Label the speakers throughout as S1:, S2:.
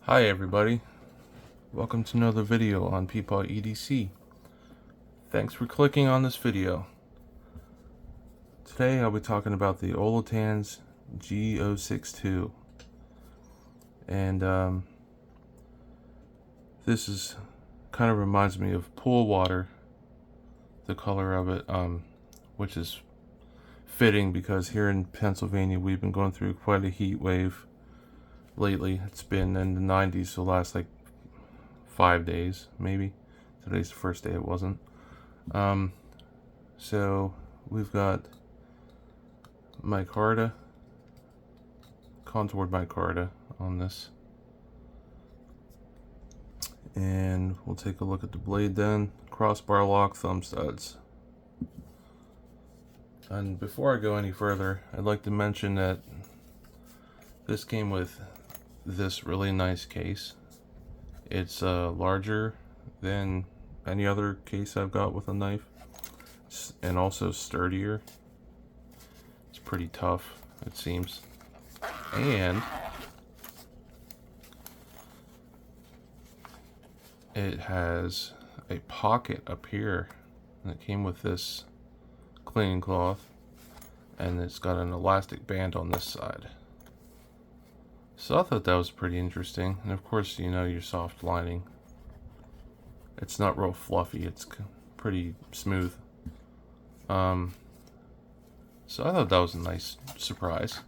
S1: Hi everybody, welcome to another video on Peepaw EDC. Thanks for clicking on this video. Today I'll be talking about the Olitans G062, and this is kind of reminds me of pool water, the color of it, which is fitting because here in Pennsylvania we've been going through quite a heat wave lately. It's been in the 90s for the last like 5 days, maybe. Today's the first day it wasn't. So we've got micarta, contoured micarta on this. And we'll take a look at the blade then. Crossbar lock, thumb studs. And before I go any further, I'd like to mention that this came with this really nice case. It's larger than any other case I've got with a knife, and also sturdier. It's pretty tough, it seems. And it has a pocket up here, and it came with this cleaning cloth, and it's got an elastic band on this side. So I thought that was pretty interesting. And of course, you know, your soft lining. It's not real fluffy, it's pretty smooth. So I thought that was a nice surprise.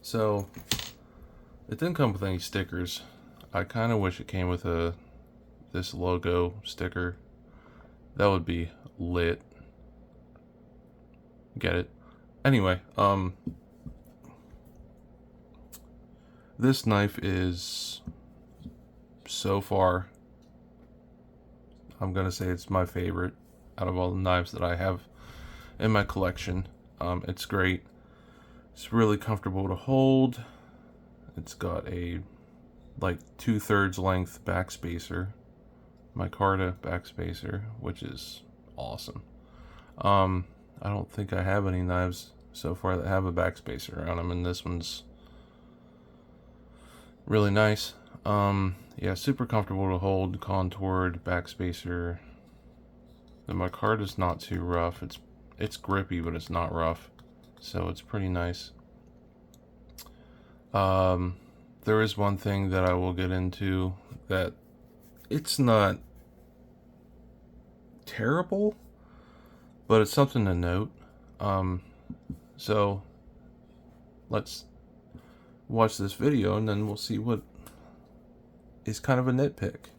S1: So it didn't come with any stickers. I kind of wish it came with this logo sticker. That would be lit. Get it? Anyway, this knife is, so far, I'm gonna say it's my favorite out of all the knives that I have in my collection. It's great. It's really comfortable to hold. It's got a like 2/3 length backspacer, micarta backspacer, which is awesome. I don't think I have any knives so far that have a backspacer on them, and this one's really nice. Yeah, super comfortable to hold, contoured backspacer. The micarta's not too rough. It's grippy, but it's not rough, so it's pretty nice. There is one thing that I will get into that it's not terrible, but it's something to note. So let's watch this video and then we'll see what is kind of a nitpick.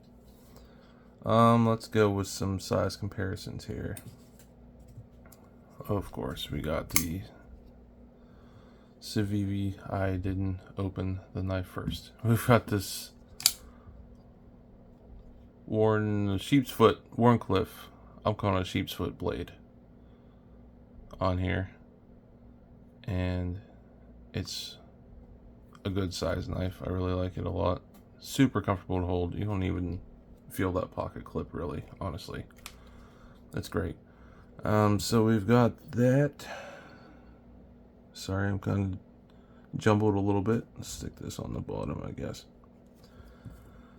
S1: Let's go with some size comparisons here. Of course, we got the Civivi. I didn't open the knife first. We've got this Wharncliffe. I'm calling it a sheep's foot blade on here, and it's a good size knife. I really like it a lot. Super comfortable to hold. You don't even feel that pocket clip, really, honestly. That's great. So we've got that. Sorry, I'm kind of jumbled a little bit. Let's stick this on the bottom, I guess.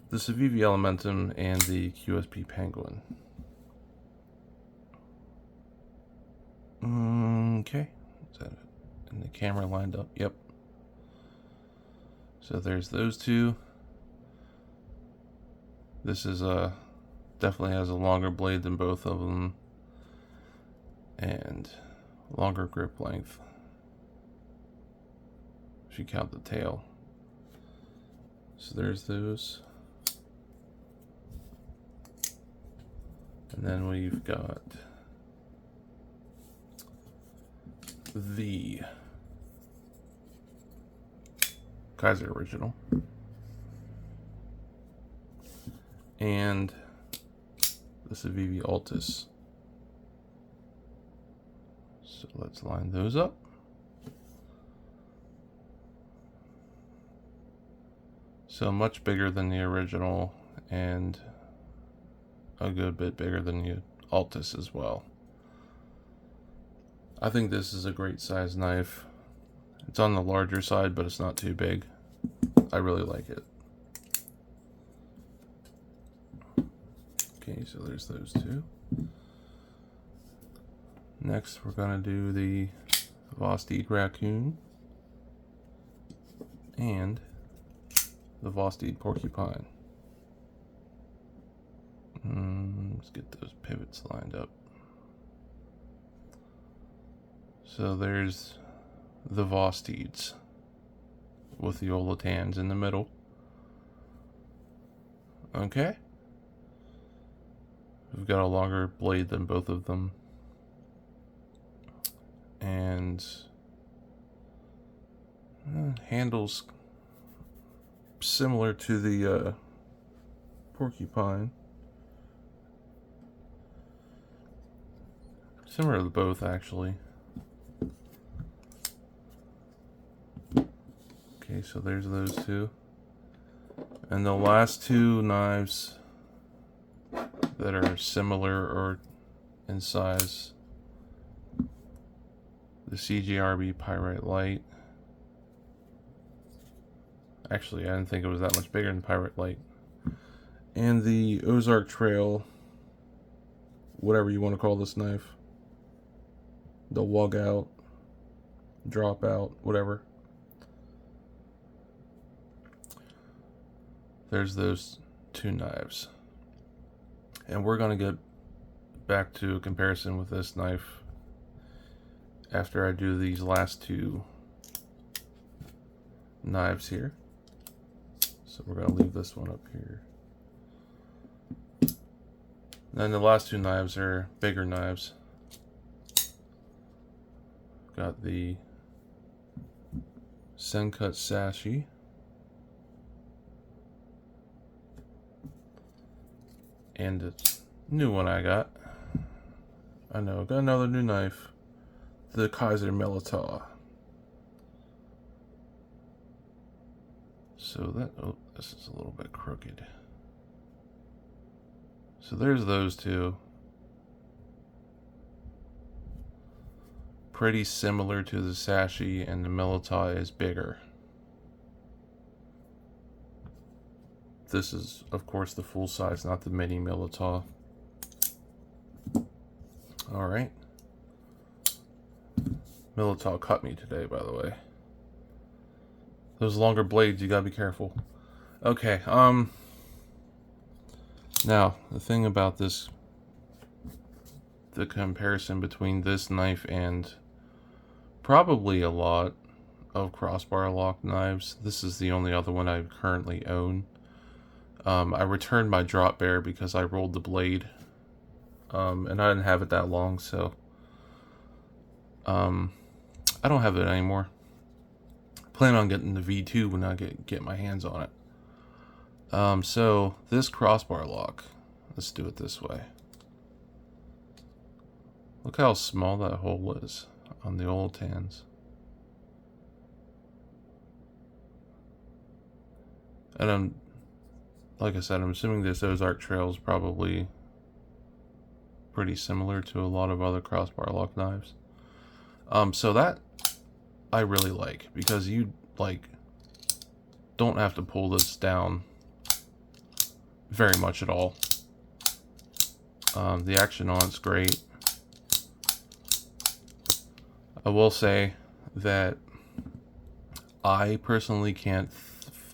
S1: The Civivi Elementum and the QSP Penguin. Okay. Is that it? And the camera lined up? Yep. So there's those two. This is definitely has a longer blade than both of them, and longer grip length if you count the tail. So there's those. And then we've got the Kaiser Original and the Civivi Altus. So let's line those up. So much bigger than the original, and a good bit bigger than the Altus as well. I think this is a great size knife. It's on the larger side, but it's not too big. I really like it. Okay, so there's those two. Next, we're gonna do the Vosteed Raccoon and the Vosteed Porcupine. Let's get those pivots lined up. So there's the Vosteeds with the Olitans in the middle. Okay. We've got a longer blade than both of them. And handles similar to the Porcupine. Similar to both, actually. Okay, so there's those two. And the last two knives that are similar or in size, the CGRB Pyrite Light. Actually, I didn't think it was that much bigger than Pyrite Light. And the Ozark Trail, whatever you want to call this knife. The Wug Out, Drop Out, whatever. There's those two knives. And we're going to get back to a comparison with this knife after I do these last two knives here. So we're going to leave this one up here. Then the last two knives are bigger knives. Got the Sencut Sashi. And the new one I got. I know, got another new knife. The Kaiser Militar. So that, oh, this is a little bit crooked. So there's those two. Pretty similar to the Sashi, and the Militar is bigger. This is, of course, the full size, not the mini Militar. Alright. Militar cut me today, by the way. Those longer blades, you gotta be careful. Okay, now, the thing about this, the comparison between this knife and probably a lot of crossbar lock knives. This is the only other one I currently own. I returned my drop bear because I rolled the blade, and I didn't have it that long, so I don't have it anymore. Plan on getting the V2 when I get my hands on it. So this crossbar lock, let's do it this way. Look how small that hole is on the Olitans. And like I said, I'm assuming this Ozark Trail is probably pretty similar to a lot of other crossbar lock knives. So that I really like, because you don't have to pull this down very much at all. The action on it's great. I will say that I personally can't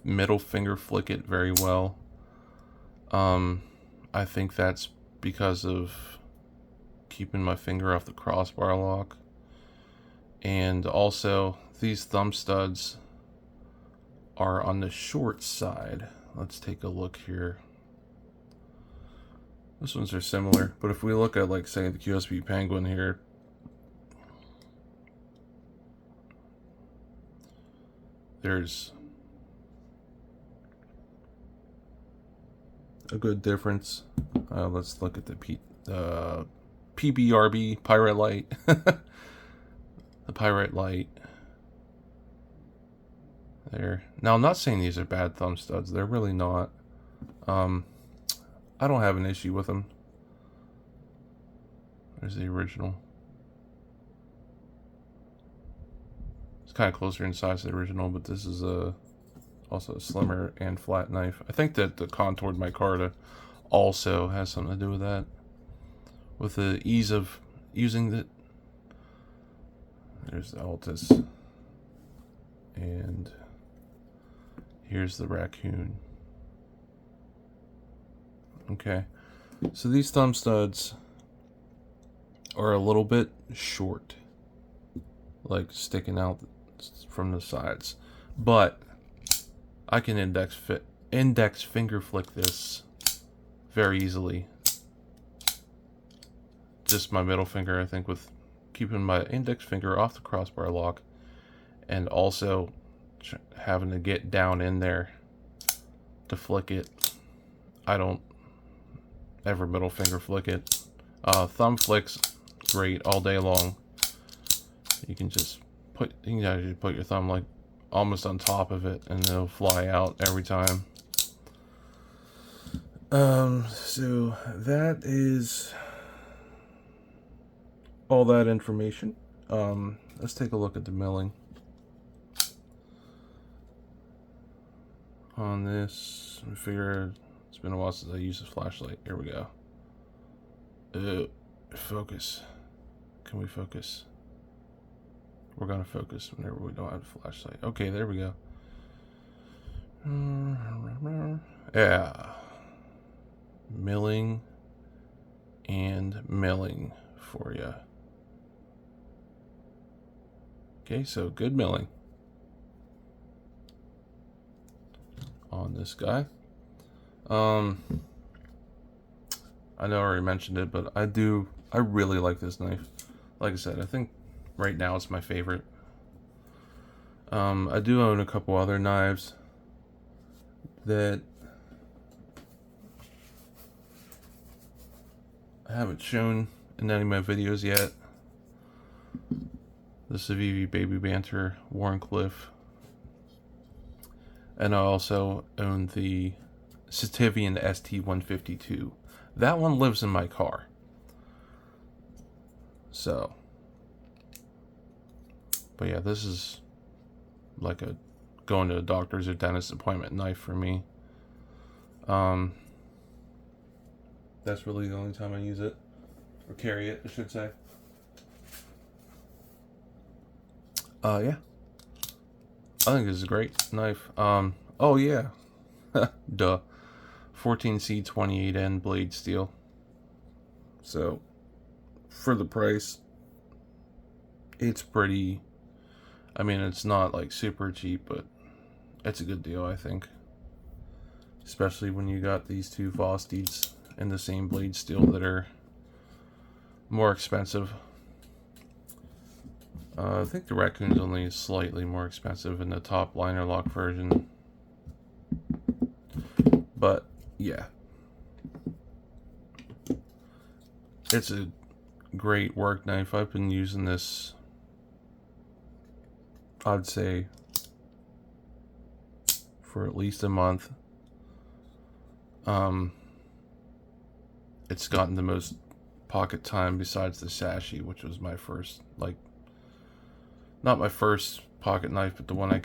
S1: middle finger flick it very well. I think that's because of keeping my finger off the crossbar lock. And also, these thumb studs are on the short side. Let's take a look here. These ones are similar, but if we look at, like, say, the QSP Penguin here, there's a good difference. Let's look at the PBRB Pyrite Light. The Pyrite Light. There. Now, I'm not saying these are bad thumb studs. They're really not. I don't have an issue with them. There's the original. It's kind of closer in size to the original, but this is a Also a slimmer and flat knife. I think that the contoured micarta also has something to do with that. With the ease of using it. There's the Altus. And here's the raccoon. Okay. So these thumb studs are a little bit short. Like sticking out from the sides. But I can index finger flick this very easily. Just my middle finger, I think, with keeping my index finger off the crossbar lock, and also having to get down in there to flick it. I don't ever middle finger flick it. Thumb flicks great all day long. You can just put your thumb like almost on top of it, and it'll fly out every time. So that is all that information. Let's take a look at the milling on this. I figure it's been a while since I used this flashlight. Here we go. Focus. Can we focus? We're gonna focus whenever we don't have a flashlight. Okay, there we go. Yeah. Milling and milling for you. Okay, so good milling on this guy. I know I already mentioned it, but I really like this knife. Like I said, I think right now it's my favorite. I do own a couple other knives that I haven't shown in any of my videos yet. The Civivi Baby Banter Warncliffe. And I also own the Citivian ST152. That one lives in my car. So, but yeah, this is like a going to a doctor's or dentist appointment knife for me. That's really the only time I use it, or carry it, I should say. Yeah, I think this is a great knife. Oh yeah, duh, 14C28N blade steel. So, for the price, it's pretty. I mean, it's not like super cheap, but it's a good deal, I think. Especially when you got these two Vostids in the same blade steel that are more expensive. I think the Raccoon's only slightly more expensive in the top liner lock version. But, yeah. It's a great work knife. I've been using this, I'd say, for at least a month. It's gotten the most pocket time besides the Sashi, which was my first, like, not my first pocket knife, but the one I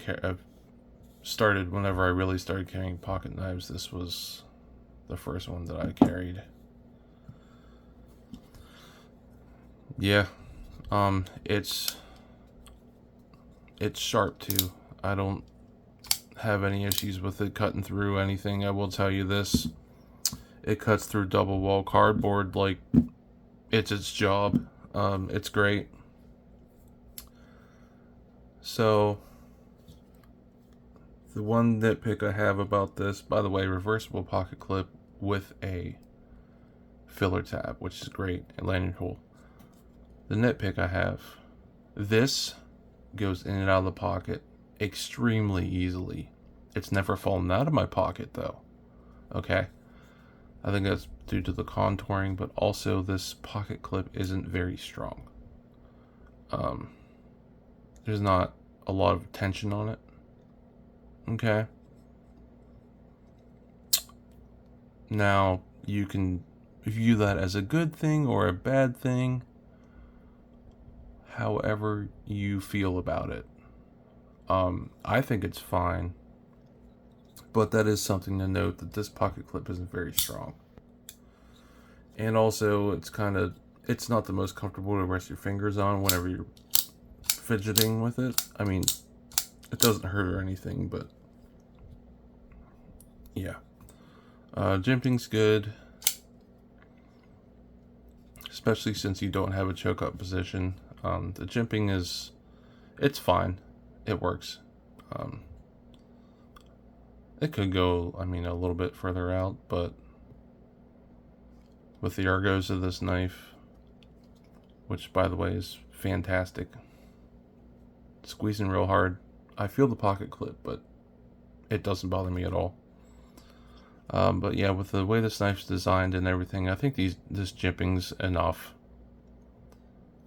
S1: started whenever I really started carrying pocket knives. This was the first one that I carried. Yeah, it's sharp too. I don't have any issues with it cutting through anything. I will tell you this. It cuts through double wall cardboard like it's its job. It's great. So, the one nitpick I have about this, by the way, reversible pocket clip with a filler tab, which is great, and lanyard hole. The nitpick I have, this goes in and out of the pocket extremely easily. It's never fallen out of my pocket though. Okay? I think that's due to the contouring, but also this pocket clip isn't very strong. There's not a lot of tension on it. Okay. Now, you can view that as a good thing or a bad thing, however you feel about it. I think it's fine. But that is something to note, that this pocket clip isn't very strong. And also, it's not the most comfortable to rest your fingers on whenever you're fidgeting with it. I mean, it doesn't hurt or anything, but yeah. Jimping's good, especially since you don't have a choke up position. The jimping it's fine. It works. It could go, I mean, a little bit further out, but with the ergos of this knife, which by the way is fantastic, squeezing real hard, I feel the pocket clip, but it doesn't bother me at all. But yeah, with the way this knife's designed and everything, I think this jimping's enough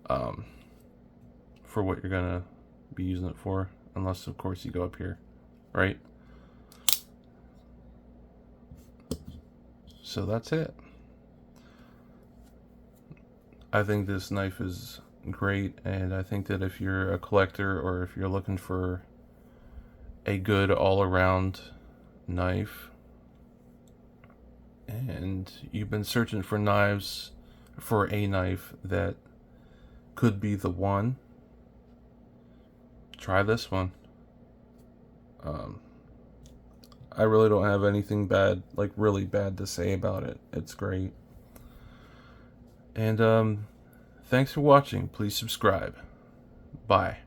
S1: for what you're gonna be using it for, unless of course you go up here, right? So that's it. I think this knife is great, and I think that if you're a collector or if you're looking for a good all-around knife and you've been searching for knives, for a knife that could be the one, try this one. I really don't have anything bad, like really bad, to say about it. It's great. And thanks for watching. Please subscribe. Bye.